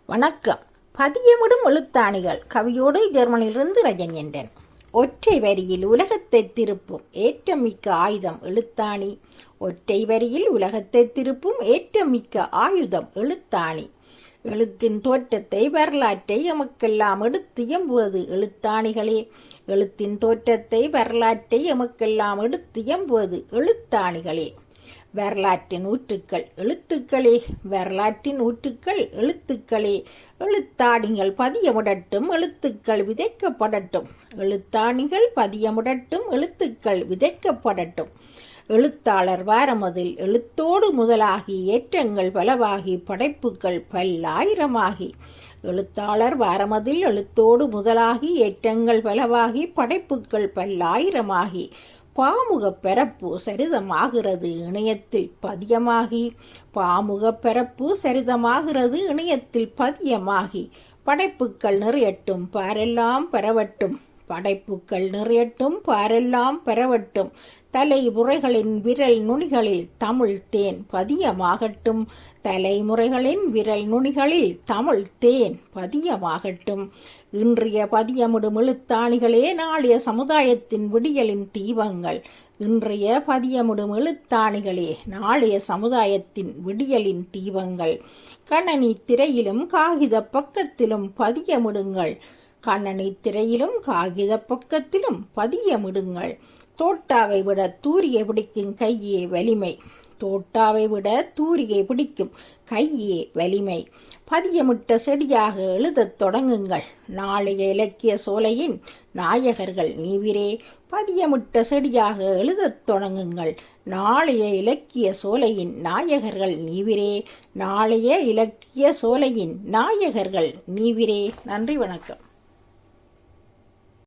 வணக்கம். பதியமிடும் எழுத்தாணிகள் கவியோடு ஜெர்மனியிலிருந்து ரஜனியண்டன். ஒற்றை வரியில் உலகத்தை திருப்பும் ஏற்றமிக்க ஆயுதம் எழுத்தாணி. ஒற்றை வரியில் உலகத்தை திருப்பும் ஏற்றமிக்க ஆயுதம் எழுத்தாணி. எழுத்தின் தோற்றத்தை வரலாற்றை எமக்கெல்லாம் எடுத்து எம்புவது எழுத்தாணிகளே. எழுத்தின் தோற்றத்தை வரலாற்றை எமக்கெல்லாம் எடுத்து எம்புவது எழுத்தாணிகளே. வரலாற்றின் ஊற்றுக்கள் எழுத்துக்களே. வரலாற்றின் ஊற்றுக்கள் எழுத்துக்களே. எழுத்தாணிகள் பதியமுடட்டும் எழுத்துக்கள் விதைக்கப்படட்டும். எழுத்தாணிகள் பதியமுடட்டும் எழுத்துக்கள் விதைக்கப்படட்டும். எழுத்தாளர் வாரமதில் எழுத்தோடு முதலாகி ஏற்றங்கள் பலவாகி படைப்புகள் பல்லாயிரமாகி. எழுத்தாளர் வாரமதில் எழுத்தோடு முதலாகி ஏற்றங்கள் பலவாகி படைப்புகள் பல்லாயிரமாகி. பாமுகப் பரப்பு சரிதமாகிறது இணையத்தில் பதியமாகி. பாமுகப் பரப்பு சரிதமாகிறது இணையத்தில் பதியமாகி. படைப்புக்கள் நிறையட்டும் பாரெல்லாம் பரவட்டும். படைப்புக்கள் நிறையட்டும் பாரெல்லாம் பரவட்டும். தலைமுறைகளின் விரல் நுனிகளில் தமிழ் தேன் பதியமாகட்டும். தலைமுறைகளின் விரல் நுனிகளில் தமிழ் தேன் பதியமாகட்டும். இன்றைய பதியமிடும் எழுத்தாணிகளே நாளைய சமுதாயத்தின் விடியலின் தீபங்கள். இன்றைய பதியமிடும் எழுத்தாணிகளே நாளைய சமுதாயத்தின் விடியலின் தீபங்கள். கணனி திரையிலும் காகித பக்கத்திலும் பதியமிடுங்கள். கணனி திரையிலும் காகித பக்கத்திலும் பதியமிடுங்கள். தோட்டாவை விட தூரிகை பிடிக்கும் கையே வலிமை. தோட்டாவை விட தூரிகை பிடிக்கும் கையே வலிமை. பதியமிட்ட செடியாக எழுதத் தொடங்குங்கள். நாளைய இலக்கிய சோலையின் நாயகர்கள் நீவிரே. பதியமிட்ட செடியாக எழுதத் தொடங்குங்கள். நாளைய இலக்கிய சோலையின் நாயகர்கள் நீவிரே. நாளைய இலக்கிய சோலையின் நாயகர்கள் நீவிரே. நன்றி, வணக்கம்.